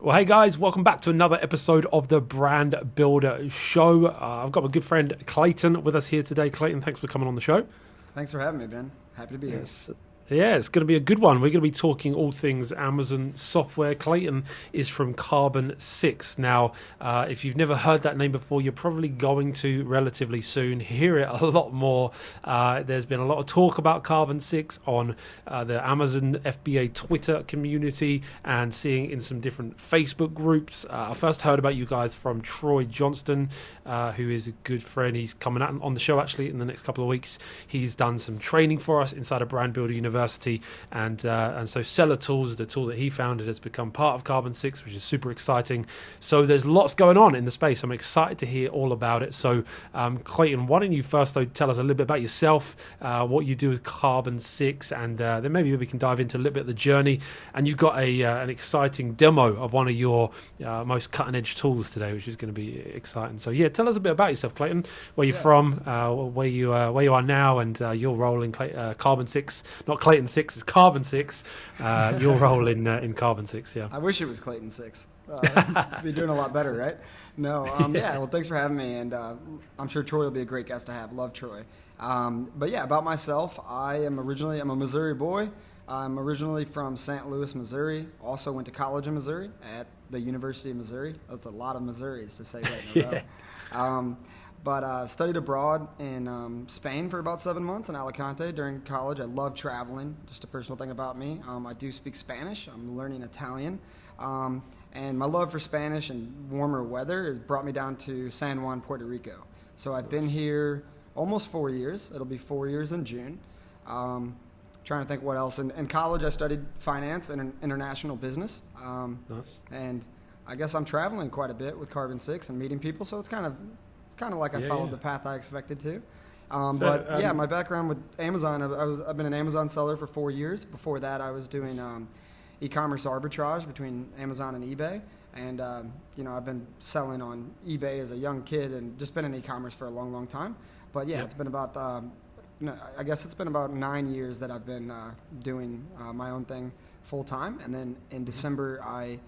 Well, hey guys, welcome back to another episode of the Brand Builder Show. I've got my good friend Clayton with us here today. Clayton, thanks for coming on the show. Thanks for having me, Ben. Happy to be here. Yeah, it's going to be a good one. We're going to be talking all things Amazon software. Clayton is from Carbon 6. Now, if you've never heard that name before, you're probably going to relatively soon hear it a lot more. There's been a lot of talk about Carbon 6 on the Amazon FBA Twitter community and seeing in some different Facebook groups. I first heard about you guys from Troy Johnston, who is a good friend. He's coming out on the show actually in the next couple of weeks. He's done some training for us inside of Brand Builder University, and so Seller Tools, the tool that he founded, has become part of Carbon 6, which is super exciting. So there's lots going on in the space. I'm excited to hear all about it. So Clayton, why don't you first though tell us a little bit about yourself, what you do with Carbon 6, and then maybe we can dive into a little bit of the journey. And you've got an exciting demo of one of your most cutting edge tools today, which is going to be exciting. So yeah, tell us a bit about yourself, Clayton, where you're from, where you are now, and your role in Carbon 6. Not Clayton 6, it's Carbon 6. Your role in Carbon 6, yeah. I wish it was Clayton 6. Be doing a lot better, right? No, well, thanks for having me, and I'm sure Troy will be a great guest to have. Love Troy. But yeah, about myself, I'm a Missouri boy. I'm originally from St. Louis, Missouri. Also went to college in Missouri at the University of Missouri. That's a lot of Missouris to say right in a row. But studied abroad in Spain for about 7 months in Alicante during college. I love traveling. Just a personal thing about me. I do speak Spanish. I'm learning Italian. And my love for Spanish and warmer weather has brought me down to San Juan, Puerto Rico. So I've been here almost 4 years. It'll be 4 years in June. Trying to think what else. In college, I studied finance and international business. Nice. And I guess I'm traveling quite a bit with Carbon 6 and meeting people. So it's kind of like I followed the path I expected to. My background with Amazon, I've been an Amazon seller for 4 years. Before that, I was doing e-commerce arbitrage between Amazon and eBay. And, I've been selling on eBay as a young kid and just been in e-commerce for a long, long time. But, it's been about, I guess it's been about 9 years that I've been doing my own thing full time. And then in December, I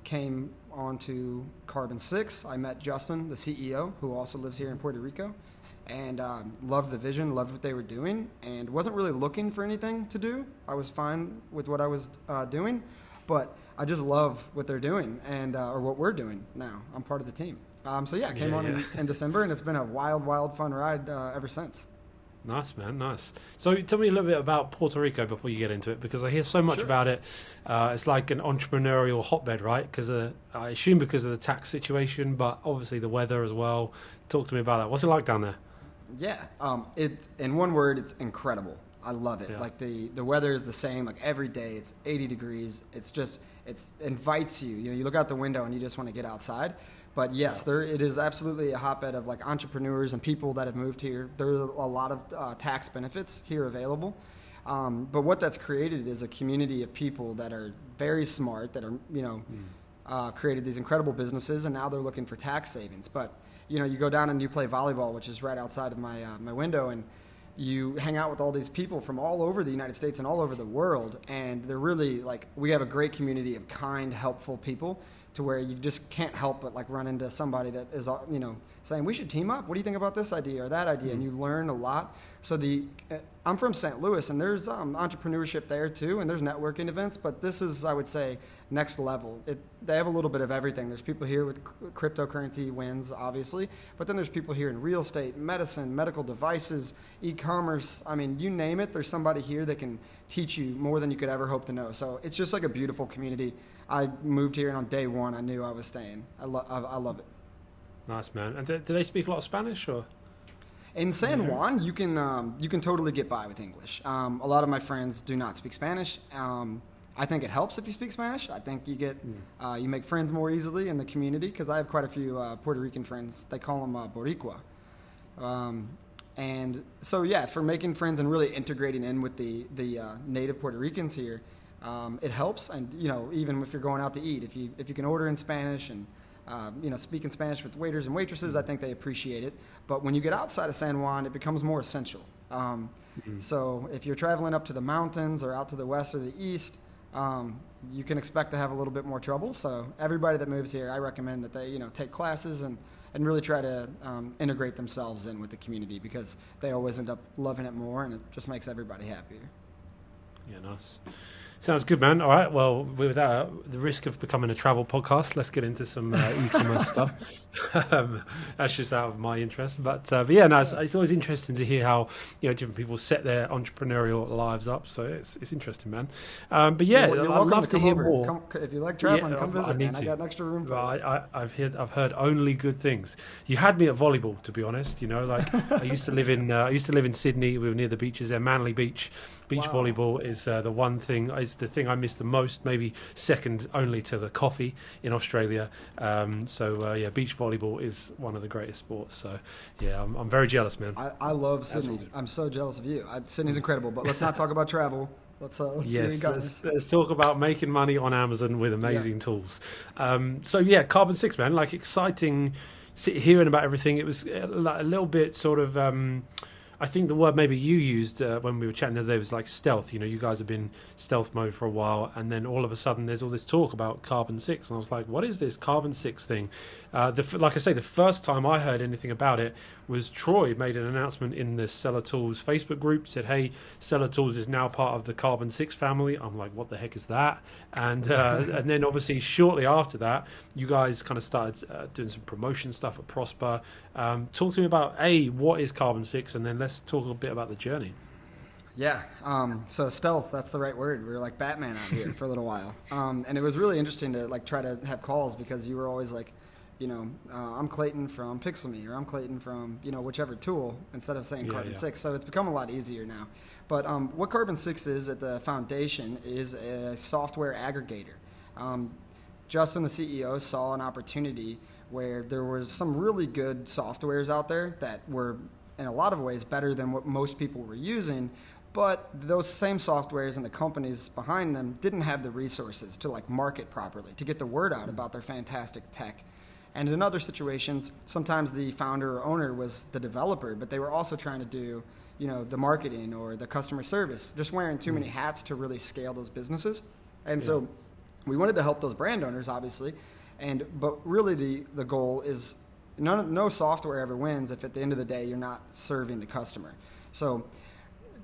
came on to Carbon 6. I met Justin, the CEO, who also lives here in Puerto Rico, and loved the vision, loved what they were doing, and wasn't really looking for anything to do. I was fine with what I was doing, but I just love what they're doing and or what we're doing now. I'm part of the team. I came on in December, and it's been a wild, wild, fun ride ever since. Nice, man, nice. So tell me a little bit about Puerto Rico before you get into it, because I hear so much about it. It's like an entrepreneurial hotbed, right? Because I assume because of the tax situation, but obviously the weather as well. Talk to me about that. What's it like down there? Yeah, in one word, it's incredible. I love it. Yeah. Like the weather is the same. Like every day, it's 80 degrees. It invites you. You look out the window and you just want to get outside. But yes, it is absolutely a hotbed of like entrepreneurs and people that have moved here. There's a lot of tax benefits here available. But what that's created is a community of people that are very smart, that are, created these incredible businesses, and now they're looking for tax savings. But, you go down and you play volleyball, which is right outside of my window, and you hang out with all these people from all over the United States and all over the world. And they're really like, we have a great community of kind, helpful people, to where you just can't help but like run into somebody that is, saying, we should team up. What do you think about this idea or that idea? And you learn a lot. So I'm from St. Louis, and there's entrepreneurship there too, and there's networking events, but this is, I would say, next level. They have a little bit of everything. There's people here with cryptocurrency wins, obviously, but then there's people here in real estate, medicine, medical devices, e-commerce. I mean, you name it, there's somebody here that can teach you more than you could ever hope to know. So it's just like a beautiful community. I moved here, and on day one, I knew I was staying. I love it. Nice, man. And do they speak a lot of Spanish, or? In San Juan, you can totally get by with English. A lot of my friends do not speak Spanish. I think it helps if you speak Spanish. I think you make friends more easily in the community, because I have quite a few Puerto Rican friends. They call them Boricua. And so, for making friends and really integrating in with the native Puerto Ricans here, it helps. And, even if you're going out to eat, if you can order in Spanish and, speak in Spanish with waiters and waitresses, I think they appreciate it. But when you get outside of San Juan, it becomes more essential. So if you're traveling up to the mountains or out to the west or the east, you can expect to have a little bit more trouble. So everybody that moves here, I recommend that they take classes and really try to integrate themselves in with the community, because they always end up loving it more, and it just makes everybody happier. Yeah, nice. Sounds good, man. All right. Well, without the risk of becoming a travel podcast, let's get into some e-commerce stuff. That's just out of my interest. But yeah, no, it's always interesting to hear how different people set their entrepreneurial lives up. So it's interesting, man. But yeah, you're I'd love to hear more. If you like traveling, come visit. I got an extra room for you. I've heard only good things. You had me at volleyball, to be honest. I used to live in Sydney. We were near the beaches there, Manly Beach. Beach volleyball is the thing I miss the most, maybe second only to the coffee in Australia. Beach volleyball is one of the greatest sports. So, yeah, I'm very jealous, man. I love Sydney. I'm so jealous of you. Sydney's incredible, but let's not talk about travel. Let's talk about making money on Amazon with amazing tools. Carbon 6, man, like exciting hearing about everything. It was a little bit sort of... I think the word maybe you used when we were chatting the other day was like stealth. You guys have been stealth mode for a while, and then all of a sudden there's all this talk about Carbon 6, and I was like, what is this Carbon 6 thing? Like I say, the first time I heard anything about it was Troy made an announcement in the Seller Tools Facebook group, said, hey, Seller Tools is now part of the Carbon 6 family. I'm like, what the heck is that? And and then obviously shortly after that, you guys kind of started doing some promotion stuff at Prosper. Talk to me about, what is Carbon 6, and then let's talk a bit about the journey. Yeah, so stealth, that's the right word. We were like Batman out here for a little while. And it was really interesting to try to have calls, because you were always like, I'm Clayton from Pixelme, or I'm Clayton from, whichever tool, instead of saying Carbon 6. So it's become a lot easier now. But what Carbon 6 is at the foundation is a software aggregator. Justin, the CEO, saw an opportunity where there was some really good softwares out there that were in a lot of ways better than what most people were using, but those same softwares and the companies behind them didn't have the resources to market properly, to get the word out about their fantastic tech. And in other situations, sometimes the founder or owner was the developer, but they were also trying to do the marketing or the customer service, just wearing too many hats to really scale those businesses. And so we wanted to help those brand owners, obviously, but really the goal is no software ever wins if at the end of the day you're not serving the customer. So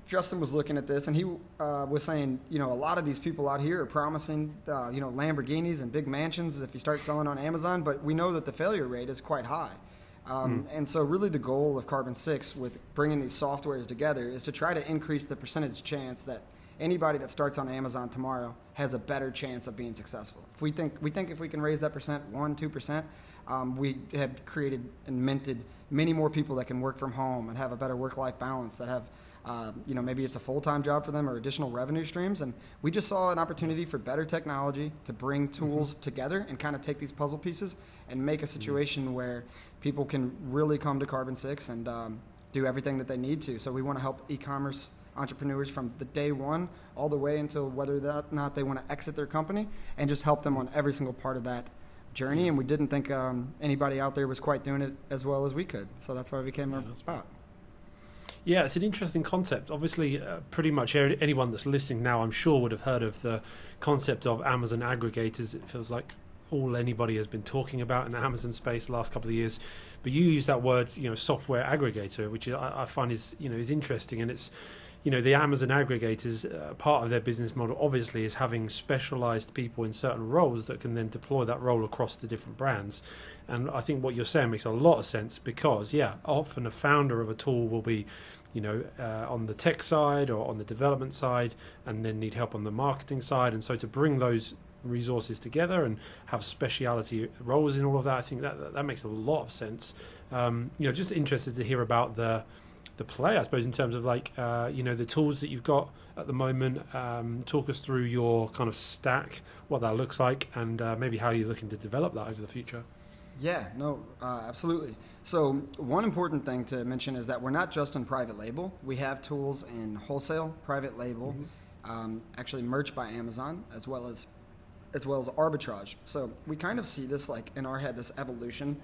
Justin was looking at this, and he was saying, a lot of these people out here are promising, Lamborghinis and big mansions if you start selling on Amazon, but we know that the failure rate is quite high. And so really the goal of Carbon 6 with bringing these softwares together is to try to increase the percentage chance that anybody that starts on Amazon tomorrow has a better chance of being successful. We think if we can raise that percent 1-2%, we have created and minted many more people that can work from home and have a better work-life balance, that have maybe it's a full-time job for them or additional revenue streams. And we just saw an opportunity for better technology to bring tools together and kind of take these puzzle pieces and make a situation where people can really come to Carbon 6 and do everything that they need to. So we want to help e-commerce entrepreneurs from the day one all the way until whether or not they want to exit their company, and just help them on every single part of that journey. And we didn't think anybody out there was quite doing it as well as we could. So that's why we came about. Yeah, it's an interesting concept. Obviously, pretty much anyone that's listening now, I'm sure, would have heard of the concept of Amazon aggregators. It feels like all anybody has been talking about in the Amazon space the last couple of years. But you use that word, software aggregator, which I find is interesting. And it's, the Amazon aggregators, part of their business model obviously is having specialized people in certain roles that can then deploy that role across the different brands. And I think what you're saying makes a lot of sense, because often a founder of a tool will be on the tech side or on the development side, and then need help on the marketing side. And so to bring those resources together and have speciality roles in all of that, I think that makes a lot of sense. Just interested to hear about the play, I suppose, in terms of the tools that you've got at the moment. Talk us through your kind of stack, what that looks like, and maybe how you're looking to develop that over the future. Yeah, no, absolutely. So one important thing to mention is that we're not just in private label. We have tools in wholesale, private label, actually merch by Amazon, as well as arbitrage. So we kind of see this in our head, this evolution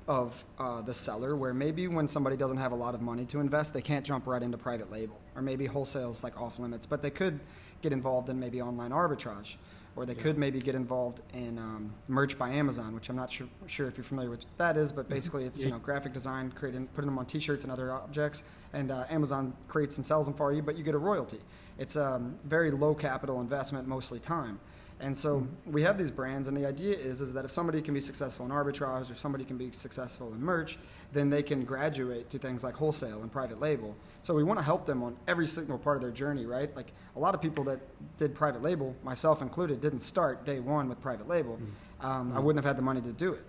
of the seller, where maybe when somebody doesn't have a lot of money to invest, they can't jump right into private label, or maybe wholesale's off limits, but they could get involved in maybe online arbitrage, or they could maybe get involved in merch by Amazon, which I'm not sure if you're familiar with what that is, but basically it's graphic design, putting them on T-shirts and other objects, and Amazon creates and sells them for you, but you get a royalty. It's a very low capital investment, mostly time. And so we have these brands, and the idea is that if somebody can be successful in arbitrage or somebody can be successful in merch, then they can graduate to things like wholesale and private label. So we want to help them on every single part of their journey, right? Like a lot of people that did private label, myself included, didn't start day one with private label. I wouldn't have had the money to do it.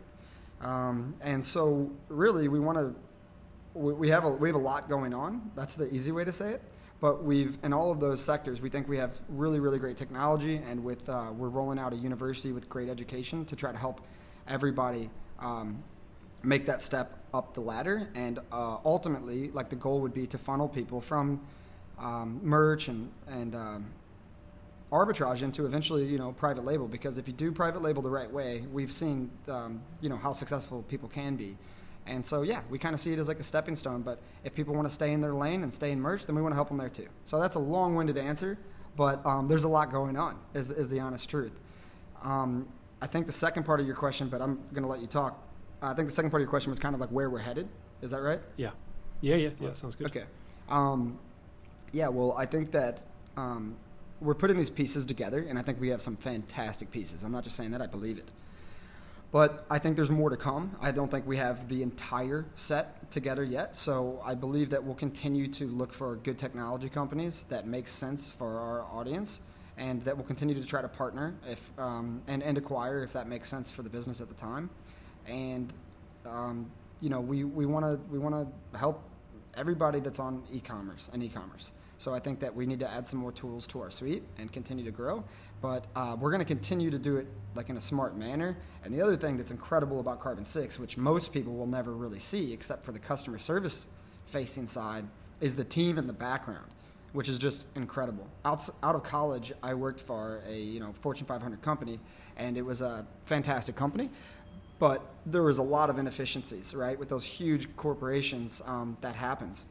And so really we have a lot going on. That's the easy way to say it. But in all of those sectors, we think we have really, really great technology, and we're rolling out a university with great education to try to help everybody make that step up the ladder. And ultimately, like the goal would be to funnel people from merch and arbitrage into eventually, private label. Because if you do private label the right way, we've seen, how successful people can be. And so, we kind of see it as like a stepping stone. But if people want to stay in their lane and stay in merch, then we want to help them there too. So that's a long-winded answer, but there's a lot going on, is the honest truth. I think the second part of your question, but I'm going to let you talk. I think the second part of your question was kind of like where we're headed. Is that right? Yeah, sounds good. Okay. Well, I think that we're putting these pieces together, and I think we have some fantastic pieces. I'm not just saying that, I believe it. But I think there's more to come. I don't think we have the entire set together yet. So I believe that we'll continue to look for good technology companies that make sense for our audience, and that we'll continue to try to partner and acquire if that makes sense for the business at the time. And we want to help everybody that's on e-commerce. So I think that we need to add some more tools to our suite and continue to grow. But we're going to continue to do it like in a smart manner. And the other thing that's incredible about Carbon 6, which most people will never really see except for the customer service facing side, is the team in the background, which is just incredible. Out of college, I worked for a Fortune 500 company, and it was a fantastic company. But there was a lot of inefficiencies, right, with those huge corporations. That happens.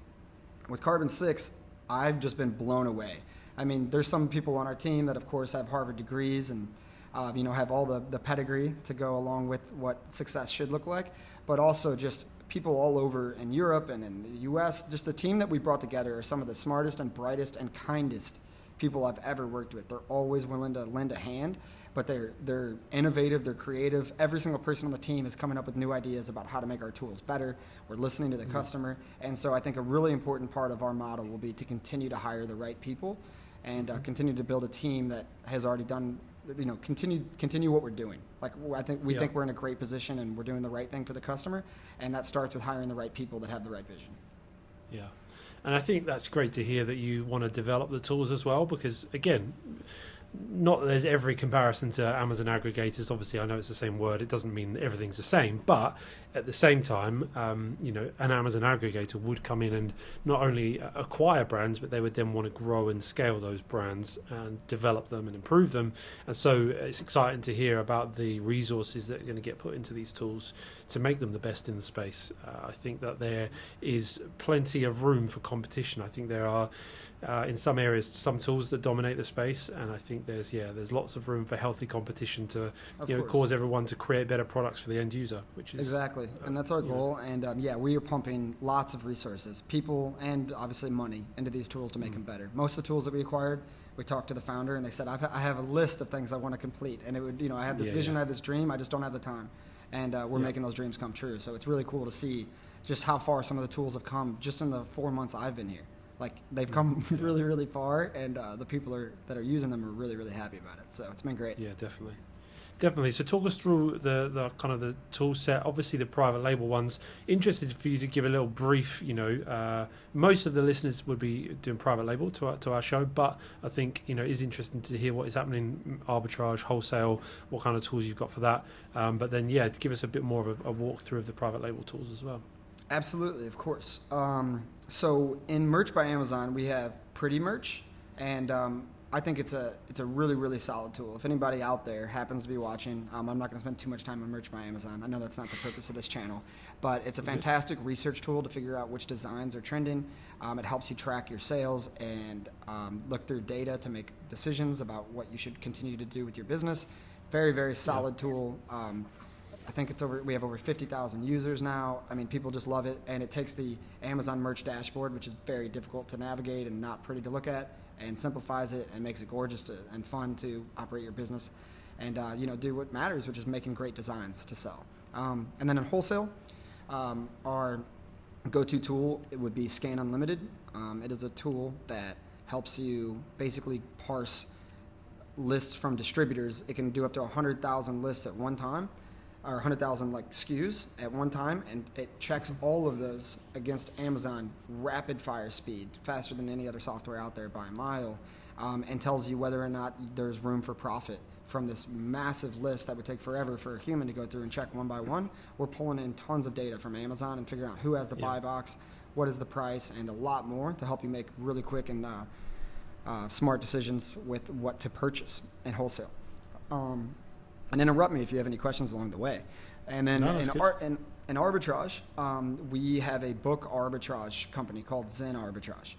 With Carbon 6, I've just been blown away. I mean, there's some people on our team that, of course, have Harvard degrees and, have all the pedigree to go along with what success should look like, but also just people all over in Europe and in the U.S. Just the team that we brought together are some of the smartest and brightest and kindest people I've ever worked with. They're always willing to lend a hand, but they're innovative, they're creative. Every single person on the team is coming up with new ideas about how to make our tools better. We're listening to the customer. And so I think a really important part of our model will be to continue to hire the right people and continue to build a team that has already done, continue what we're doing. Like, I think we think we're in a great position and we're doing the right thing for the customer. And that starts with hiring the right people that have the right vision. Yeah. And I think that's great to hear that you want to develop the tools as well, because, again, not that there's every comparison to Amazon aggregators. Obviously, I know it's the same word. It doesn't mean everything's the same. But at the same time, an Amazon aggregator would come in and not only acquire brands, but they would then want to grow and scale those brands and develop them and improve them. And so it's exciting to hear about the resources that are going to get put into these tools to make them the best in the space. I think that there is plenty of room for competition. I think there are, in some areas, some tools that dominate the space, and I think there's lots of room for healthy competition to cause everyone to create better products for the end user, which is exactly, and that's our goal. And we are pumping lots of resources, people, and obviously money into these tools to make them better. Most of the tools that we acquired, we talked to the founder, and they said, I have a list of things I want to complete, and it would, I have this vision, I have this dream, I just don't have the time, and we're making those dreams come true. So it's really cool to see just how far some of the tools have come just in the 4 months I've been here. Like, they've come really, really far, and the people that are using them are really, really happy about it. So it's been great. Yeah, definitely. So talk us through the kind of the tool set. Obviously, the private label ones. Interested for you to give a little brief. Most of the listeners would be doing private label to our show, but I think is interesting to hear what is happening arbitrage, wholesale, what kind of tools you've got for that. But then give us a bit more of a walkthrough of the private label tools as well. Absolutely, of course. So in Merch by Amazon, we have Pretty Merch, and I think it's a really, really solid tool. If anybody out there happens to be watching, I'm not going to spend too much time on Merch by Amazon. I know that's not the purpose of this channel, but it's a fantastic research tool to figure out which designs are trending. It helps you track your sales and look through data to make decisions about what you should continue to do with your business. Very, very solid tool. I think we have over 50,000 users now. I mean, people just love it, and it takes the Amazon merch dashboard, which is very difficult to navigate and not pretty to look at, and simplifies it and makes it gorgeous and fun to operate your business and do what matters, which is making great designs to sell. And then in wholesale, our go-to tool, it would be Scan Unlimited. It is a tool that helps you basically parse lists from distributors. It can do up to 100,000 lists at one time, or 100,000 SKUs at one time, and it checks all of those against Amazon rapid fire speed, faster than any other software out there by a mile, and tells you whether or not there's room for profit from this massive list that would take forever for a human to go through and check one by one. We're pulling in tons of data from Amazon and figuring out who has the buy box, what is the price, and a lot more to help you make really quick and smart decisions with what to purchase in wholesale. And interrupt me if you have any questions along the way. And then in arbitrage, we have a book arbitrage company called Zen Arbitrage.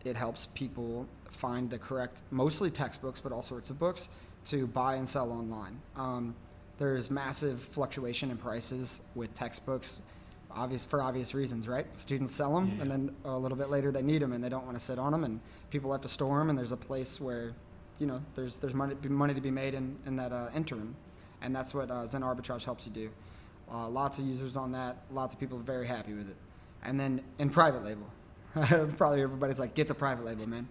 It helps people find the correct, mostly textbooks, but all sorts of books, to buy and sell online. There's massive fluctuation in prices with textbooks, for obvious reasons, right? Students sell them, and then a little bit later they need them, and they don't want to sit on them, and people have to store them, and there's a place where there's money to be made in that interim, and that's what Zen Arbitrage helps you do. Lots of users on that. Lots of people are very happy with it. And then in private label, probably everybody's like, get the private label, man.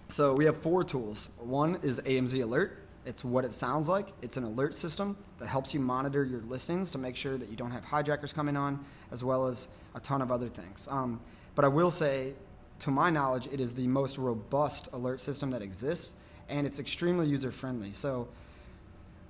So we have 4 tools. One is Amz Alert. It's what it sounds like. It's an alert system that helps you monitor your listings to make sure that you don't have hijackers coming on, as well as a ton of other things. But I will say, to my knowledge, it is the most robust alert system that exists, and it's extremely user-friendly. So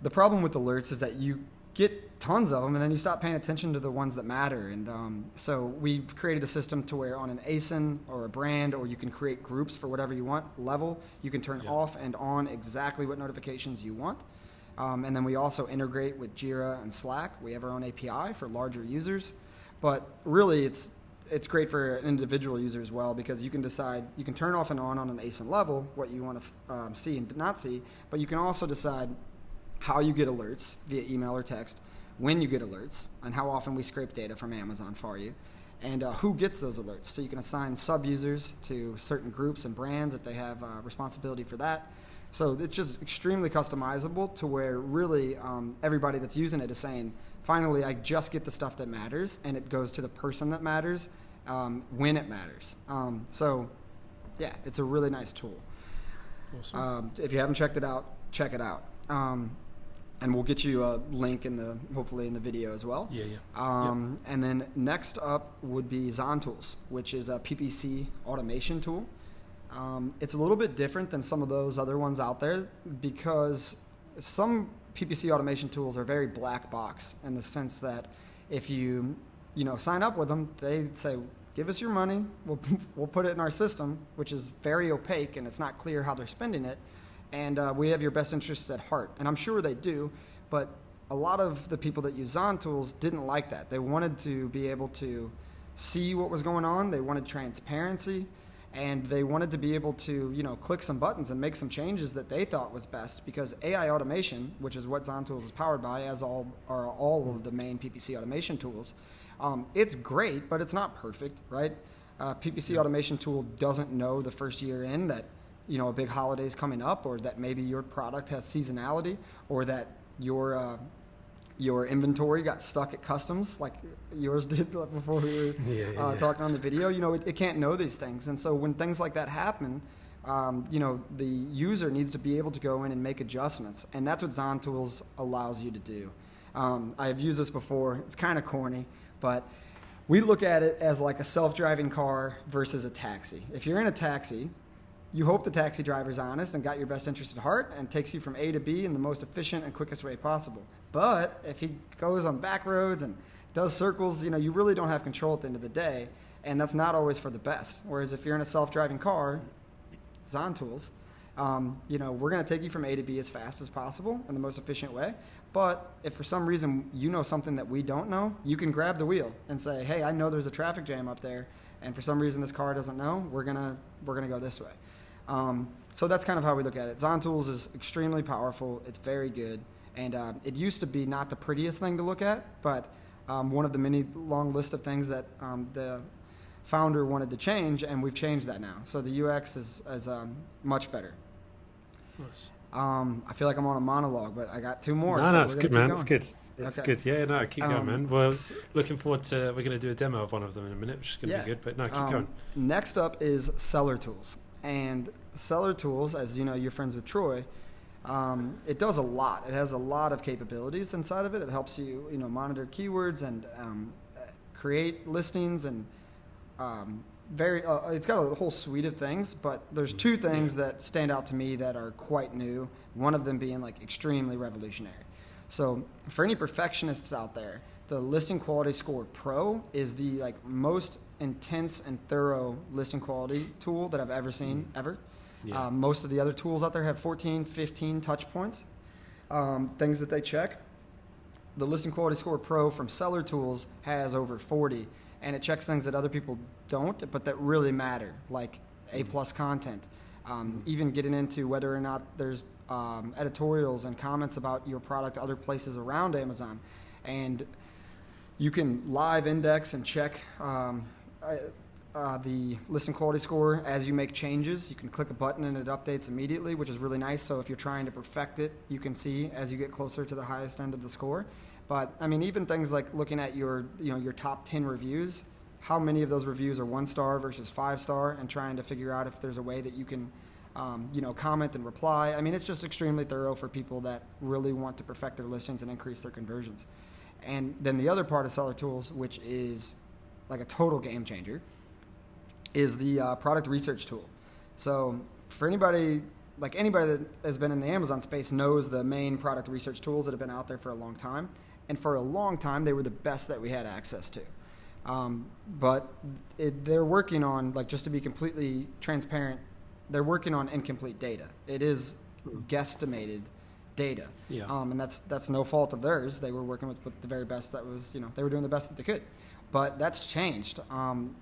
the problem with alerts is that you get tons of them, and then you stop paying attention to the ones that matter. And so we've created a system to where on an ASIN or a brand, or you can create groups for whatever you want level, you can turn off and on exactly what notifications you want. And then we also integrate with Jira and Slack. We have our own API for larger users. But really, it's great for an individual user as well, because you can decide, you can turn off and on an ASIN level what you want to see and not see, but you can also decide how you get alerts via email or text, when you get alerts, and how often we scrape data from Amazon for you, and who gets those alerts. So you can assign sub-users to certain groups and brands if they have responsibility for that. So it's just extremely customizable to where really everybody that's using it is saying, finally, I just get the stuff that matters, and it goes to the person that matters when it matters. So, yeah, it's a really nice tool. Awesome. If you haven't checked it out, check it out. And we'll get you a link hopefully in the video as well. And then next up would be ZonTools, which is a PPC automation tool. It's a little bit different than some of those other ones out there, because some PPC automation tools are very black box in the sense that if you sign up with them, they say, give us your money, we'll put it in our system, which is very opaque and it's not clear how they're spending it, and we have your best interests at heart. And I'm sure they do, but a lot of the people that use ZonTools didn't like that. They wanted to be able to see what was going on, they wanted transparency, and they wanted to be able to, click some buttons and make some changes that they thought was best, because AI automation, which is what ZonTools is powered by, as all of the main PPC automation tools, it's great, but it's not perfect, right? PPC automation tool doesn't know the first year in that, a big holiday's coming up, or that maybe your product has seasonality, or that your inventory got stuck at customs like yours did before we were talking on the video. It can't know these things. And so when things like that happen, the user needs to be able to go in and make adjustments. And that's what ZonTools allows you to do. I've used this before. It's kind of corny, but we look at it as like a self-driving car versus a taxi. If you're in a taxi, you hope the taxi driver's honest and got your best interest at heart and takes you from A to B in the most efficient and quickest way possible. But if he goes on back roads and does circles, you really don't have control at the end of the day, and that's not always for the best. Whereas if you're in a self-driving car, Zon tools, we're going to take you from A to B as fast as possible in the most efficient way. But if for some reason you know something that we don't know, you can grab the wheel and say, hey, I know there's a traffic jam up there, and for some reason this car doesn't know, we're gonna go this way. So that's kind of how we look at it. Zon tools is extremely powerful. It's very good. And it used to be not the prettiest thing to look at, but one of the many long list of things that the founder wanted to change, and we've changed that now. So the UX is much better. Nice. I feel like I'm on a monologue, but I got two more. No, so it's good, man. It's good. It's Okay. good. Yeah, no, keep going, man. Well, looking forward to, we're going to do a demo of one of them in a minute, which is going to be good, but no, keep going. Next up is seller tools. And seller tools, as you know, you're friends with Troy, it does a lot. It has a lot of capabilities inside of it. It helps you, monitor keywords and create listings and it's got a whole suite of things, but there's two things that stand out to me that are quite new, one of them being like extremely revolutionary. So for any perfectionists out there, the Listing Quality Score Pro is the most intense and thorough listing quality tool that I've ever seen, ever. Yeah. Most of the other tools out there have 14, 15 touch points, things that they check. The Listing Quality Score Pro from Seller Tools has over 40, and it checks things that other people don't, but that really matter, like A-plus content, even getting into whether or not there's editorials and comments about your product other places around Amazon. And you can live index and check the listing quality score as you make changes. You can click a button and it updates immediately, which is really nice. So if you're trying to perfect it, you can see as you get closer to the highest end of the score. But I mean, even things like looking at your top 10 reviews, how many of those reviews are 1-star versus 5-star, and trying to figure out if there's a way that you can comment and reply. I mean, it's just extremely thorough for people that really want to perfect their listings and increase their conversions. And then the other part of Seller Tools, which is like a total game changer, is the product research tool. So for anybody that has been in the Amazon space knows the main product research tools that have been out there for a long time. And for a long time, they were the best that we had access to. But they're working on, just to be completely transparent, they're working on incomplete data. It is guesstimated data. Yeah. And that's no fault of theirs. They were working with the very best that was, they were doing the best that they could. But that's changed.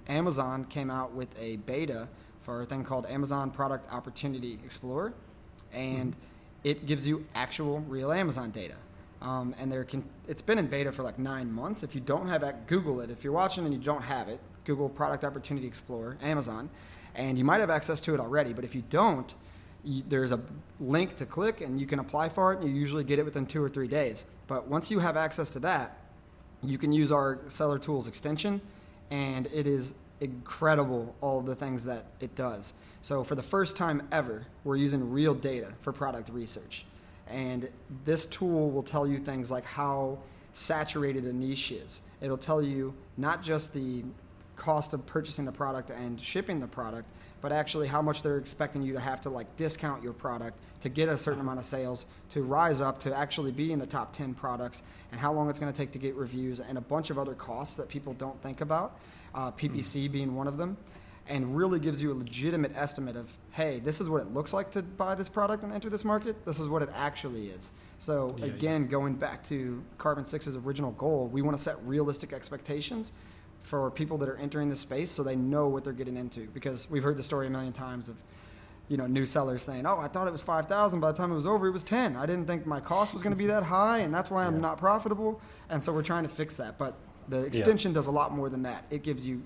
Amazon came out with a beta for a thing called Amazon Product Opportunity Explorer, and it gives you actual real Amazon data. And it's been in beta for 9 months. If you don't have it, Google it. If you're watching and you don't have it, Google Product Opportunity Explorer, Amazon, and you might have access to it already. But if you don't, there's a link to click and you can apply for it, and you usually get it within 2 or 3 days. But once you have access to that, you can use our Seller Tools extension, and it is incredible, all of the things that it does. So for the first time ever, we're using real data for product research. And this tool will tell you things like how saturated a niche is. It'll tell you not just the cost of purchasing the product and shipping the product, but actually how much they're expecting you to have to discount your product to get a certain amount of sales, to rise up, to actually be in the top 10 products, and how long it's going to take to get reviews, and a bunch of other costs that people don't think about, PPC being one of them, and really gives you a legitimate estimate of, hey, this is what it looks like to buy this product and enter this market. This is what it actually is. So again, going back to Carbon 6's original goal, we want to set realistic expectations for people that are entering the space so they know what they're getting into. Because we've heard the story a million times of new sellers saying, oh, I thought it was 5,000. By the time it was over, it was 10. I didn't think my cost was going to be that high, and that's why I'm not profitable. And so we're trying to fix that. But the extension does a lot more than that. It gives you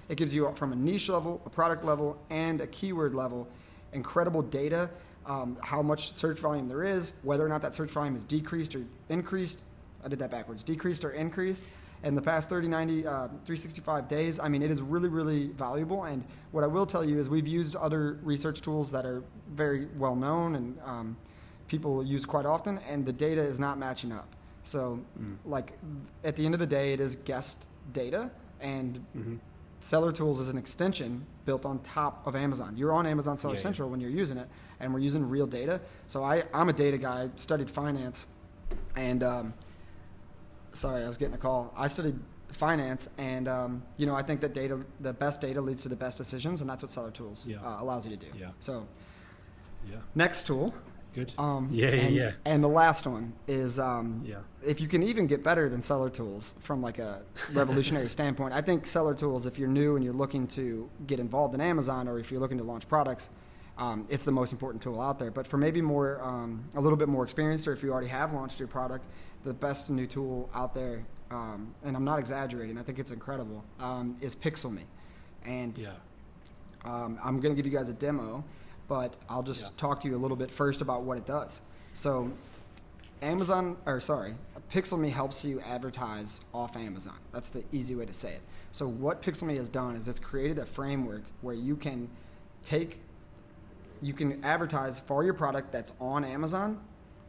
it gives you from a niche level, a product level, and a keyword level, incredible data, how much search volume there is, whether or not that search volume is decreased or increased. I did that backwards. Decreased or increased in the past 30, 90, 365 days. I mean, it is really, really valuable. And what I will tell you is we've used other research tools that are very well known and people use quite often, and the data is not matching up. So at the end of the day, it is guessed data, and Seller Tools is an extension built on top of Amazon. You're on Amazon Seller Central when you're using it, and we're using real data. So I'm a data guy. I studied finance, and sorry, I was getting a call. I studied finance, and I think that the best data leads to the best decisions, and that's what Seller Tools allows you to do. Yeah. So, yeah. Next tool. Good. And the last one is if you can even get better than Seller Tools from like a revolutionary standpoint. I think Seller Tools, if you're new and you're looking to get involved in Amazon, or if you're looking to launch products, it's the most important tool out there. But for maybe more, a little bit more experienced, or if you already have launched your product, the best new tool out there, and I'm not exaggerating, I think it's incredible, is PixelMe. And I'm going to give you guys a demo, but I'll just talk to you a little bit first about what it does. So PixelMe helps you advertise off Amazon. That's the easy way to say it. So what PixelMe has done is it's created a framework where you can advertise for your product that's on Amazon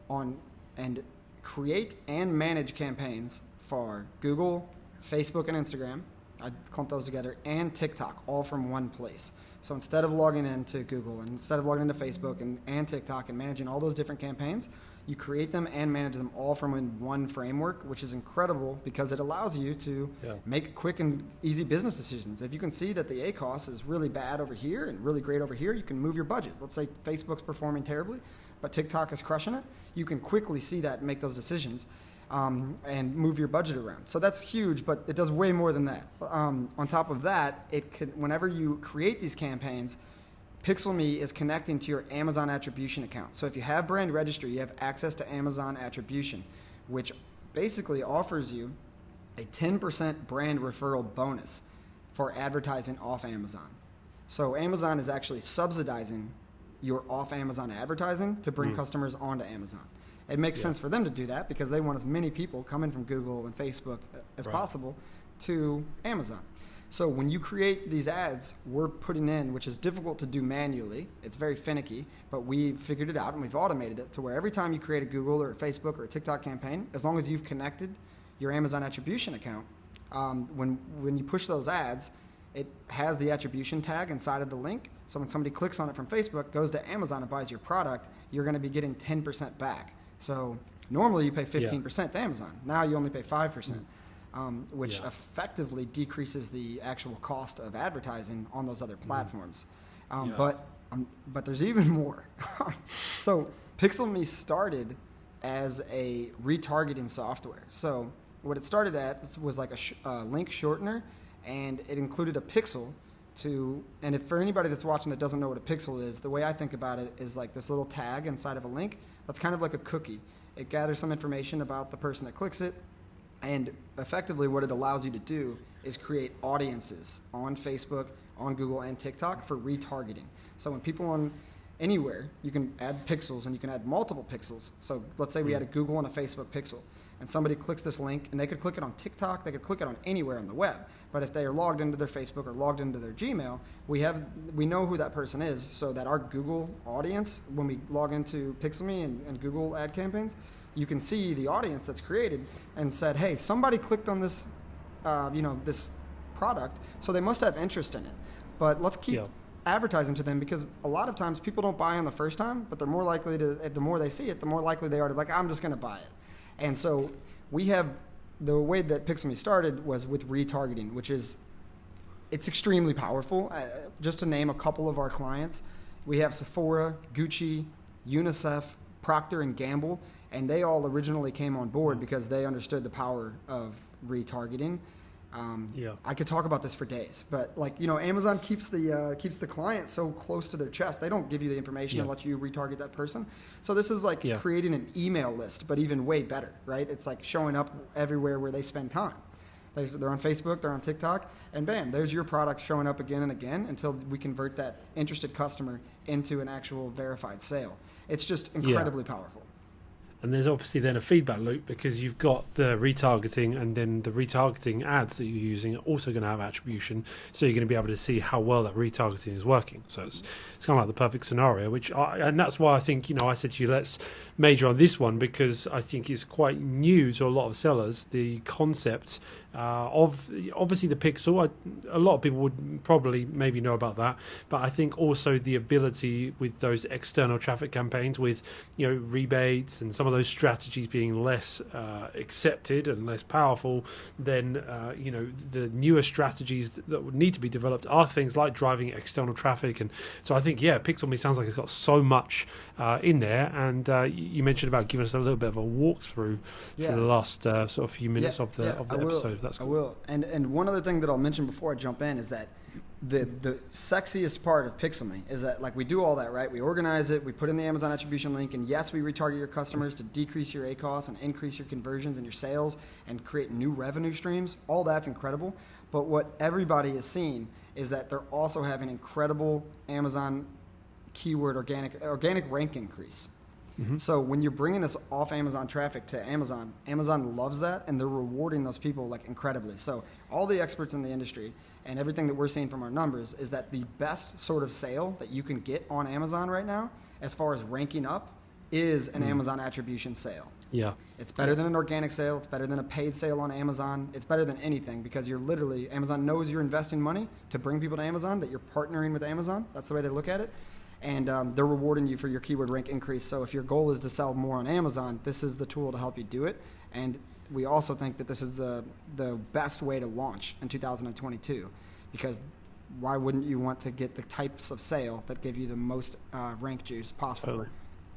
and create and manage campaigns for Google, Facebook, and Instagram. I clump those together, and TikTok, all from one place. So instead of logging into Google and instead of logging into Facebook and TikTok and managing all those different campaigns, you create them and manage them all from one framework, which is incredible because it allows you to make quick and easy business decisions. If you can see that the ACoS is really bad over here and really great over here, you can move your budget. Let's say Facebook's performing terribly, but TikTok is crushing it. You can quickly see that and make those decisions. And move your budget around. So that's huge, but it does way more than that. On top of that, whenever you create these campaigns, PixelMe is connecting to your Amazon attribution account. So if you have brand registry, you have access to Amazon attribution, which basically offers you a 10% brand referral bonus for advertising off Amazon. So Amazon is actually subsidizing your off Amazon advertising to bring customers onto Amazon. It makes sense for them to do that because they want as many people coming from Google and Facebook as possible to Amazon. So when you create these ads, we're putting in, which is difficult to do manually. It's very finicky, but we've figured it out and we've automated it to where every time you create a Google or a Facebook or a TikTok campaign, as long as you've connected your Amazon attribution account, when you push those ads, it has the attribution tag inside of the link. So when somebody clicks on it from Facebook, goes to Amazon and buys your product, you're going to be getting 10% back. So normally you pay 15% to Amazon. Now you only pay 5%, which effectively decreases the actual cost of advertising on those other platforms. But there's even more. So PixelMe started as a retargeting software. So what it started at was like a link shortener, and it included a pixel and if for anybody that's watching that doesn't know what a pixel is, the way I think about it is like this little tag inside of a link that's kind of like a cookie. It gathers some information about the person that clicks it, and effectively what it allows you to do is create audiences on Facebook, on Google, and TikTok for retargeting. So when people on anywhere, you can add pixels, and you can add multiple pixels. So let's say we had a Google and a Facebook pixel, and somebody clicks this link, and they could click it on TikTok, they could click it on anywhere on the web. But if they are logged into their Facebook or logged into their Gmail, we know who that person is, so that our Google audience, when we log into PixelMe and Google ad campaigns, you can see the audience that's created and said, hey, somebody clicked on this, this product, so they must have interest in it. But let's keep advertising to them, because a lot of times people don't buy on the first time, but they're more likely to, the more they see it, the more likely they are to like, I'm just going to buy it. And so the way that PixelMe started was with retargeting, which is, it's extremely powerful. Just to name a couple of our clients, we have Sephora, Gucci, UNICEF, Procter & Gamble, and they all originally came on board because they understood the power of retargeting. I could talk about this for days, but Amazon keeps the client so close to their chest. They don't give you the information and let you retarget that person. So this is like creating an email list, but even way better, right? It's like showing up everywhere where they spend time. They're on Facebook, they're on TikTok, and bam, there's your product showing up again and again until we convert that interested customer into an actual verified sale. It's just incredibly powerful. And there's obviously then a feedback loop, because you've got the retargeting, and then the retargeting ads that you're using are also going to have attribution, so you're going to be able to see how well that retargeting is working. So it's kind of like the perfect scenario, and that's why I think, I said to you, let's major on this one, because I think it's quite new to a lot of sellers, the concept of obviously the pixel. A lot of people would probably maybe know about that, but I think also the ability with those external traffic campaigns, with rebates and some of those strategies being less accepted and less powerful, then the newer strategies that would need to be developed are things like driving external traffic. And so I think Pixel Me sounds like it's got so much in there. And you mentioned about giving us a little bit of a walkthrough for the last sort of few minutes of the episode. That's cool. I will. And one other thing that I'll mention before I jump in is that the sexiest part of Pixel Me is that, like, we do all that, right? We organize it, we put in the Amazon attribution link, and yes, we retarget your customers to decrease your ACoS and increase your conversions and your sales and create new revenue streams. All that's incredible. But what everybody is seeing is that they're also having incredible Amazon keyword organic rank increase. Mm-hmm. So when you're bringing this off Amazon traffic to Amazon, Amazon loves that, and they're rewarding those people like incredibly. So all the experts in the industry and everything that we're seeing from our numbers is that the best sort of sale that you can get on Amazon right now, as far as ranking up, is an Amazon attribution sale. Yeah. It's better than an organic sale. It's better than a paid sale on Amazon. It's better than anything, because you're literally, Amazon knows you're investing money to bring people to Amazon, that you're partnering with Amazon. That's the way they look at it. And they're rewarding you for your keyword rank increase. So if your goal is to sell more on Amazon, this is the tool to help you do it. And we also think that this is the best way to launch in 2022, because why wouldn't you want to get the types of sale that give you the most rank juice possible?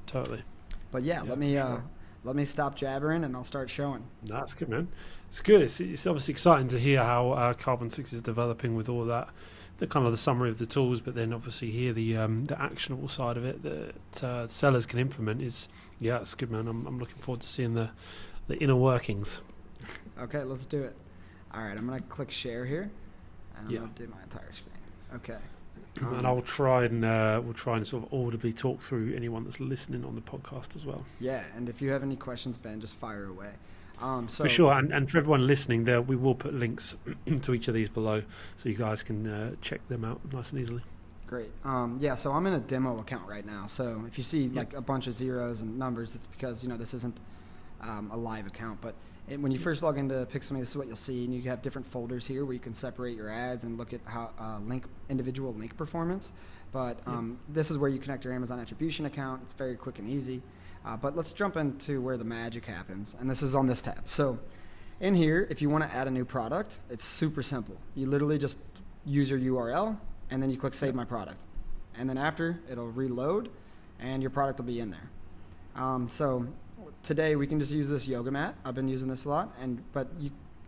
Totally. But let me stop jabbering and I'll start showing. No, that's good, man. It's good. It's obviously exciting to hear how Carbon 6 is developing with all that. The kind of the summary of the tools, but then obviously here the actionable side of it that sellers can implement is, it's good, man. I'm looking forward to seeing the inner workings. Okay, let's do it. All right, I'm gonna click share here, and I'm gonna do my entire screen. Okay. And I'll try and we'll try and sort of audibly talk through anyone that's listening on the podcast as well. Yeah, and if you have any questions, Ben, just fire away. For sure, and for everyone listening, there we will put links to each of these below, so you guys can check them out nice and easily. Great. So I'm in a demo account right now. So if you see like a bunch of zeros and numbers, it's because this isn't a live account. But when you first log into Pixel Me, this is what you'll see, and you have different folders here where you can separate your ads and look at how individual link performance. But this is where you connect your Amazon attribution account. It's very quick and easy. But let's jump into where the magic happens, and this is on this tab. So in here, if you want to add a new product, it's super simple. You literally just use your URL, and then you click Save My Product. And then after, it'll reload, and your product will be in there. So today, we can just use this yoga mat. I've been using this a lot.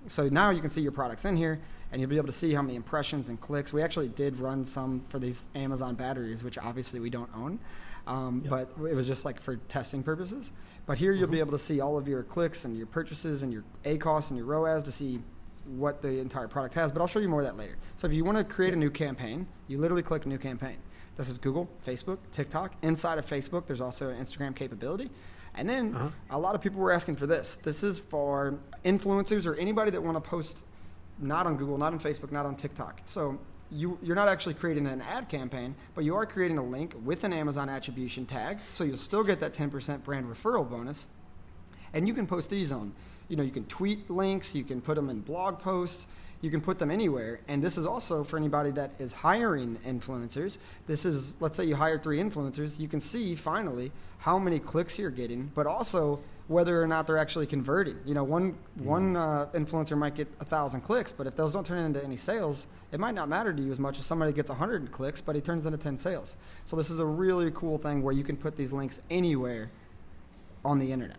So now you can see your products in here, and you'll be able to see how many impressions and clicks. We actually did run some for these Amazon batteries, which obviously we don't own. But it was just like for testing purposes. But here you'll be able to see all of your clicks and your purchases and your ACoS and your ROAS to see what the entire product has. But I'll show you more of that later. So if you want to create a new campaign, you literally click New Campaign. This is Google, Facebook, TikTok. Inside of Facebook, there's also an Instagram capability. And then a lot of people were asking for this. This is for influencers or anybody that want to post not on Google, not on Facebook, not on TikTok. So you're not actually creating an ad campaign, but you are creating a link with an Amazon attribution tag, so you'll still get that 10% brand referral bonus. And you can post these on, you can tweet links, you can put them in blog posts, you can put them anywhere. And this is also for anybody that is hiring influencers. This is, let's say you hire 3 influencers, you can see finally how many clicks you're getting, but also whether or not they're actually converting. One influencer might get 1,000 clicks, but if those don't turn into any sales, it might not matter to you as much as somebody gets 100 clicks, but he turns into 10 sales. So this is a really cool thing where you can put these links anywhere on the internet.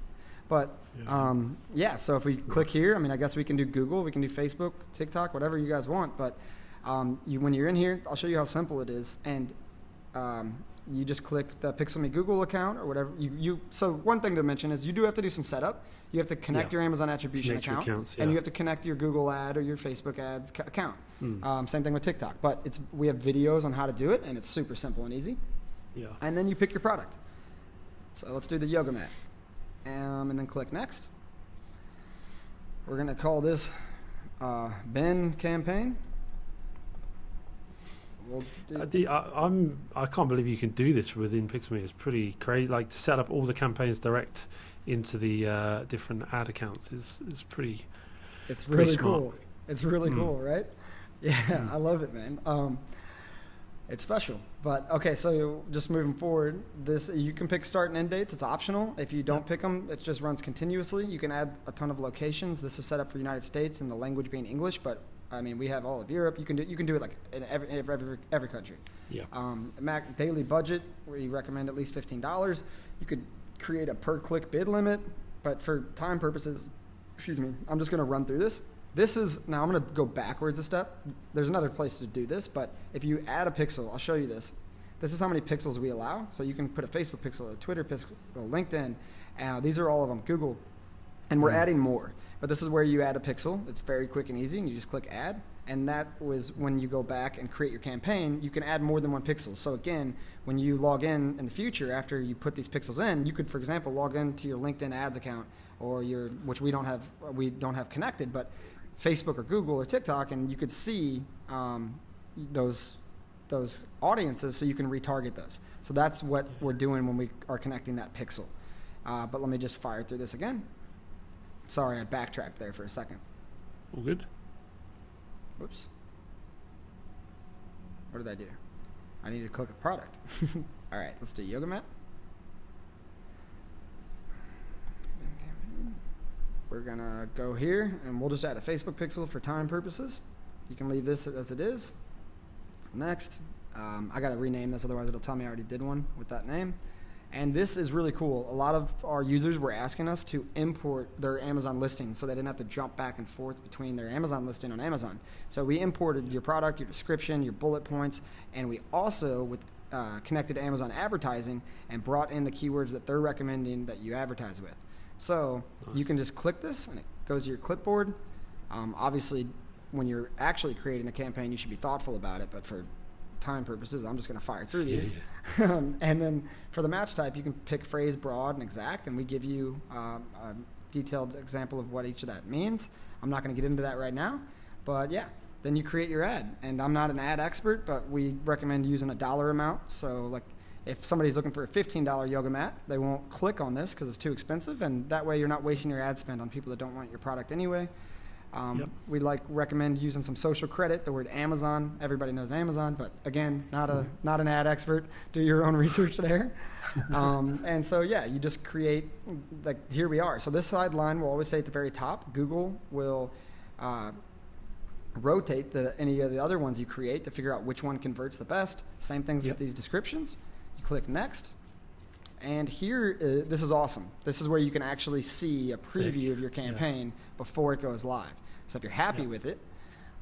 But so if we click here, I guess we can do Google, we can do Facebook, TikTok, whatever you guys want. But when you're in here, I'll show you how simple it is. And you just click the Pixel Me Google account or whatever. So one thing to mention is you do have to do some setup. You have to connect your Amazon attribution account, and you have to connect your Google ad or your Facebook ads account. Same thing with TikTok. But we have videos on how to do it, and it's super simple and easy. Yeah. And then you pick your product. So let's do the yoga mat. And then click next. We're going to call this Ben campaign. I can't believe you can do this within Pixel Me. It's pretty crazy. Like, to set up all the campaigns direct into the different ad accounts is pretty It's really Pretty smart. cool. It's really cool, right? Yeah, I love it, man. It's special. But okay, so just moving forward, this you can pick start and end dates. It's optional. If you don't pick them, it just runs continuously. You can add a ton of locations. This is set up for United States and the language being English, but I mean, we have all of Europe. You can do it like in every country. Yeah. Mac daily budget, we recommend at least $15. You could create a per click bid limit, but for time purposes, I'm just going to run through this. Now I'm going to go backwards a step. There's another place to do this, but if you add a pixel, I'll show you this. This is how many pixels we allow. So you can put a Facebook pixel, a Twitter pixel, a LinkedIn. These are all of them, Google. And we're adding more. But this is where you add a pixel. It's very quick and easy, and you just click add. And that was when you go back and create your campaign, you can add more than one pixel. So again, when you log in the future, after you put these pixels in, you could, for example, log into your LinkedIn ads account or which we don't have connected, but Facebook or Google or TikTok, and you could see those audiences, so you can retarget those. So that's what we're doing when we are connecting that pixel. But let me just fire through this again. Sorry, I backtracked there for a second. All good. Whoops. What did I do? I need to click a product. All right, let's do yoga mat. We're going to go here, and we'll just add a Facebook pixel for time purposes. You can leave this as it is. Next. I got to rename this, otherwise it'll tell me I already did one with that name. And this is really cool. A lot of our users were asking us to import their Amazon listing so they didn't have to jump back and forth between their Amazon listing on Amazon. So we imported your product, your description, your bullet points, and we also connected to Amazon advertising and brought in the keywords that they're recommending that you advertise with. So you can just click this and it goes to your clipboard. Obviously, when you're actually creating a campaign, you should be thoughtful about it, but for time purposes, I'm just going to fire through these. And then for the match type, you can pick phrase, broad, and exact, and we give you a detailed example of what each of that means. I'm not going to get into that right now, but yeah, then you create your ad. And I'm not an ad expert, but we recommend using a dollar amount. So like if somebody's looking for a $15 yoga mat, they won't click on this because it's too expensive, and that way you're not wasting your ad spend on people that don't want your product anyway. We recommend using some social credit, the word Amazon. Everybody knows Amazon, but again, not an ad expert. Do your own research there. And so, yeah, you just create, like, here we are. So this slide line will always say at the very top. Google will rotate any of the other ones you create to figure out which one converts the best. Same things with these descriptions. You click next. And here, this is awesome. This is where you can actually see a preview of your campaign before it goes live. So if you're happy with it,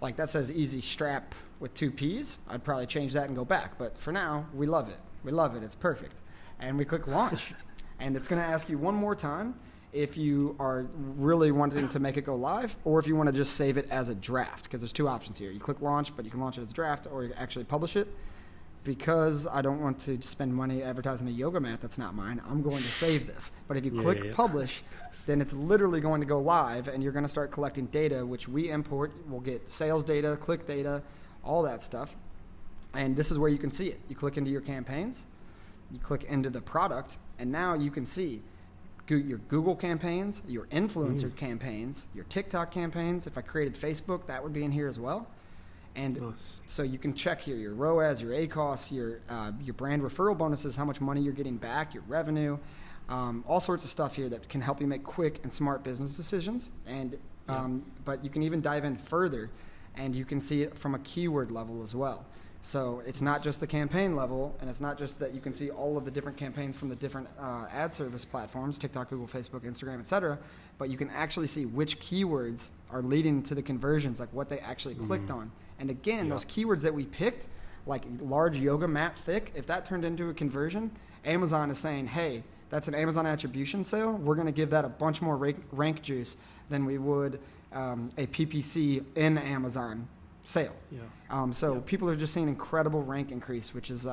like that says easy strap with 2 Ps, I'd probably change that and go back. But for now, we love it. We love it. It's perfect. And we click launch. And it's going to ask you one more time if you are really wanting to make it go live or if you want to just save it as a draft, because there's 2 options here. You click launch, but you can launch it as a draft or you actually publish it. Because I don't want to spend money advertising a yoga mat that's not mine, I'm going to save this. But if you click publish, then it's literally going to go live, and you're going to start collecting data, which we import. We'll get sales data, click data, all that stuff. And this is where you can see it. You click into your campaigns, you click into the product, and now you can see your Google campaigns, your influencer campaigns, your TikTok campaigns. If I created Facebook, that would be in here as well. And so you can check here your ROAS, your ACOS, your brand referral bonuses, how much money you're getting back, your revenue, all sorts of stuff here that can help you make quick and smart business decisions. And but you can even dive in further, and you can see it from a keyword level as well. So it's not just the campaign level, and it's not just that you can see all of the different campaigns from the different ad service platforms, TikTok, Google, Facebook, Instagram, etc. But you can actually see which keywords are leading to the conversions, like what they actually clicked on. And again, those keywords that we picked, like large yoga mat thick, if that turned into a conversion, Amazon is saying, hey, that's an Amazon attribution sale. We're going to give that a bunch more rank juice than we would a PPC in Amazon sale. So people are just seeing incredible rank increase, which is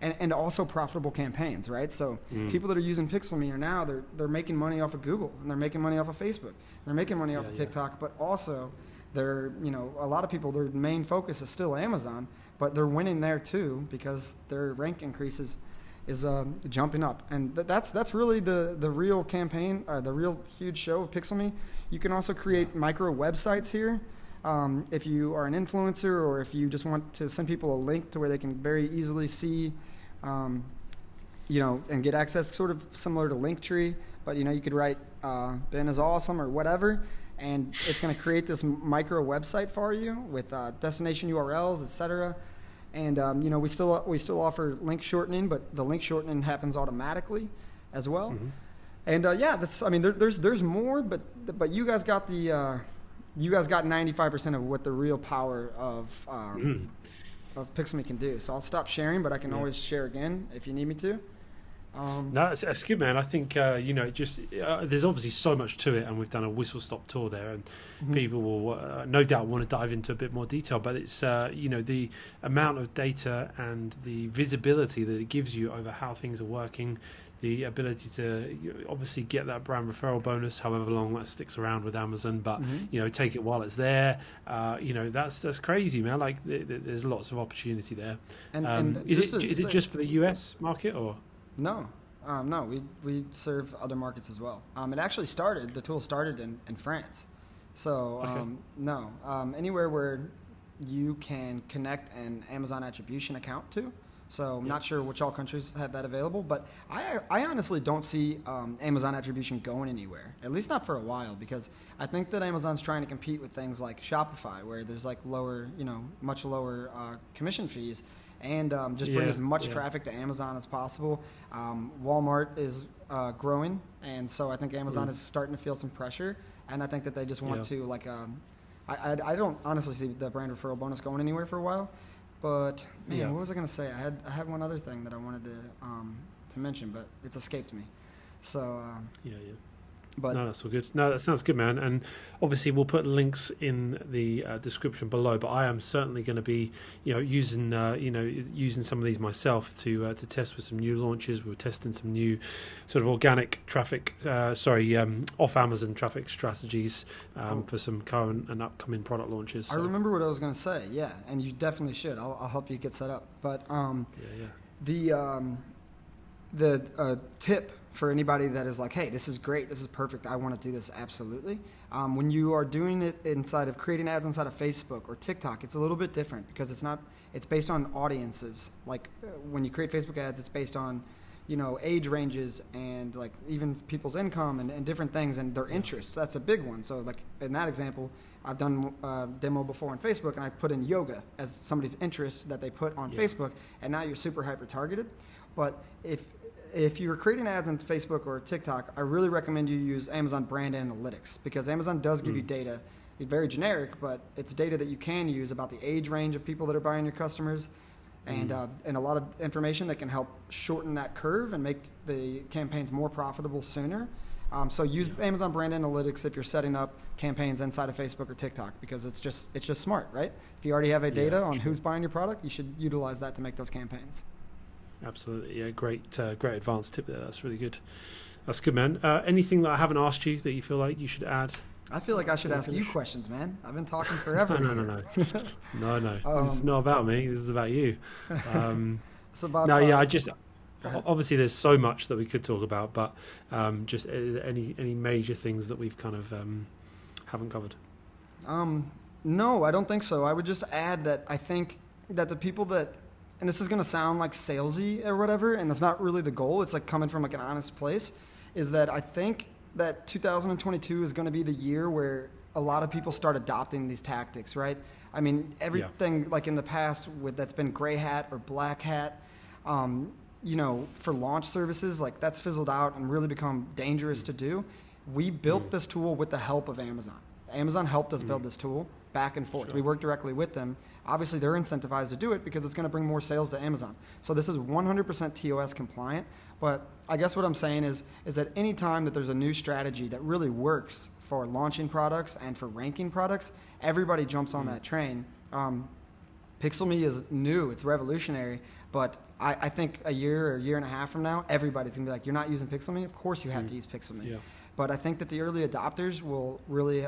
and also profitable campaigns, right? So people that are using Pixelme are now they're making money off of Google, and they're making money off of Facebook, they're making money off of TikTok, but also they're, a lot of people, their main focus is still Amazon, but they're winning there too because their rank increases is jumping up, and that's really the real campaign, the real huge show of Pixelme. You can also create micro websites here. If you are an influencer, or if you just want to send people a link to where they can very easily see, and get access, sort of similar to Linktree, but you could write Ben is awesome or whatever, and it's going to create this micro website for you with destination URLs, etc. And we still offer link shortening, but the link shortening happens automatically as well. Mm-hmm. And there's more, but you guys got you guys got 95% of what the real power of Pixelme can do. So I'll stop sharing, but I can always share again if you need me to. No, that's good, man. I think there's obviously so much to it, and we've done a whistle-stop tour there, and people will no doubt want to dive into a bit more detail. But it's the amount of data and the visibility that it gives you over how things are working, the ability to obviously get that brand referral bonus, however long that sticks around with Amazon, but take it while it's there. That's crazy, man. Like there's lots of opportunity there. And is it just for the US market or? No, we serve other markets as well. The tool started in France. So, anywhere where you can connect an Amazon attribution account to. So I'm not sure which all countries have that available, but I honestly don't see Amazon attribution going anywhere, at least not for a while, because I think that Amazon's trying to compete with things like Shopify, where there's like much lower commission fees, and bring as much traffic to Amazon as possible. Walmart is growing, and so I think Amazon is starting to feel some pressure, and I think that they just want to I don't honestly see the brand referral bonus going anywhere for a while. But man, what was I going to say? I had one other thing that I wanted to mention, but it's escaped me. So But no, that's all good. No, that sounds good, man. And obviously, we'll put links in the description below. But I am certainly going to be, using some of these myself to test with some new launches. We're testing some new sort of organic traffic, off Amazon traffic strategies for some current and upcoming product launches. So. I remember what I was going to say. Yeah, and you definitely should. I'll help you get set up. But the tip for anybody that is like, hey, this is great, this is perfect, I want to do this, absolutely. When you are doing it creating ads inside of Facebook or TikTok, it's a little bit different because it's based on audiences. Like when you create Facebook ads, it's based on, age ranges and like even people's income and different things and their interests. That's a big one. So like in that example, I've done a demo before on Facebook and I put in yoga as somebody's interest that they put on Facebook, and now you're super hyper targeted. But if you're creating ads on Facebook or TikTok, I really recommend you use Amazon Brand Analytics, because Amazon does give you data. It's very generic, but it's data that you can use about the age range of people that are buying your customers, and a lot of information that can help shorten that curve and make the campaigns more profitable sooner. So use Amazon Brand Analytics if you're setting up campaigns inside of Facebook or TikTok, because it's just smart, right? If you already have data on who's buying your product, you should utilize that to make those campaigns. Absolutely, yeah, great advanced tip there. That's really good. That's good, man. Anything that I haven't asked you that you feel like you should add? I feel like I should ask you questions, man. I've been talking forever. No. This is not about me. This is about you. It's about obviously there's so much that we could talk about, but just any major things that we've kind of haven't covered. No, I don't think so. I would just add that I think that the people that, and this is going to sound like salesy or whatever, and that's not really the goal. It's like coming from like an honest place, is that I think that 2022 is going to be the year where a lot of people start adopting these tactics, right? I mean, everything like in the past that's been gray hat or black hat, for launch services, like that's fizzled out and really become dangerous to do. We built this tool with the help of Amazon. Amazon helped us build this tool back and forth. Sure. We work directly with them. Obviously, they're incentivized to do it because it's going to bring more sales to Amazon. So this is 100% TOS compliant. But I guess what I'm saying is that any time that there's a new strategy that really works for launching products and for ranking products, everybody jumps on that train. Pixelme is new. It's revolutionary. But I think a year or a year and a half from now, everybody's going to be like, you're not using Pixelme? Of course you have to use Pixelme. Yeah. But I think that the early adopters will really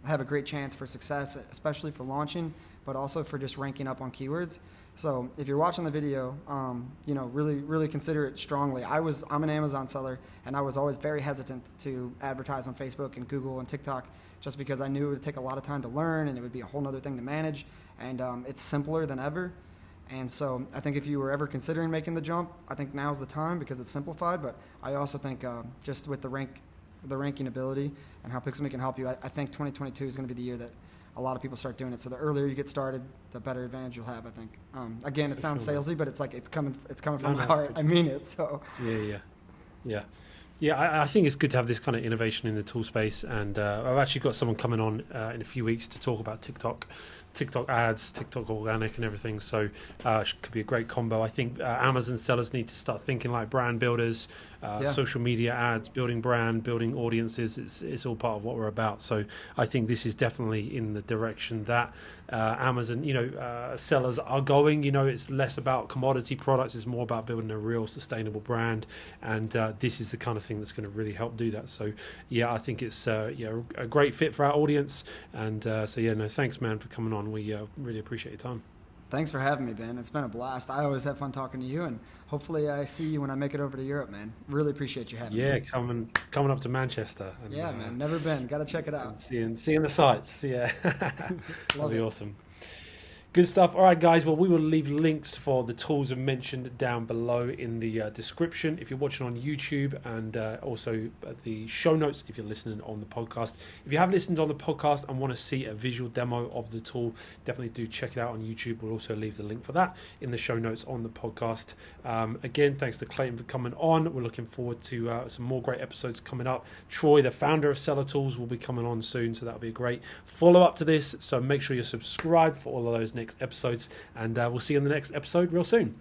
have a great chance for success, especially for launching, but also for just ranking up on keywords. So if you're watching the video, really consider it strongly. I'm an Amazon seller, and I was always very hesitant to advertise on Facebook and Google and TikTok, just because I knew it would take a lot of time to learn, and it would be a whole other thing to manage. And it's simpler than ever. And so I think if you were ever considering making the jump, I think now's the time because it's simplified. But I also think just with the ranking ability and how Pixelme can help you, I think 2022 is going to be the year that a lot of people start doing it. So the earlier you get started, the better advantage you'll have, I think. Again, it sounds salesy, but it's like it's coming from my heart. I mean it. So Yeah, I think it's good to have this kind of innovation in the tool space, and I've actually got someone coming on in a few weeks to talk about TikTok ads, TikTok organic and everything, so could be a great combo. I think Amazon sellers need to start thinking like brand builders, social media ads, building brand, building audiences. It's all part of what we're about. So I think this is definitely in the direction that Amazon, sellers are going. It's less about commodity products, it's more about building a real sustainable brand, and this is the kind of thing that's going to really help do that. So I think it's a great fit for our audience, and thanks man for coming on. We really appreciate your time. Thanks for having me, Ben. It's been a blast. I always have fun talking to you, and hopefully I see you when I make it over to Europe, man. Really appreciate you having me. Yeah, coming up to Manchester. And, man, never been. Got to check it out. Seeing the sights, yeah. That'll be awesome. Good stuff. All right, guys. Well, we will leave links for the tools mentioned down below in the description if you're watching on YouTube, and also the show notes if you're listening on the podcast. If you haven't listened on the podcast and want to see a visual demo of the tool, definitely do check it out on YouTube. We'll also leave the link for that in the show notes on the podcast. Again, thanks to Clayton for coming on. We're looking forward to some more great episodes coming up. Troy, the founder of Seller Tools, will be coming on soon, so that'll be a great follow-up to this. So make sure you're subscribed for all of those next episodes, and we'll see you in the next episode real soon.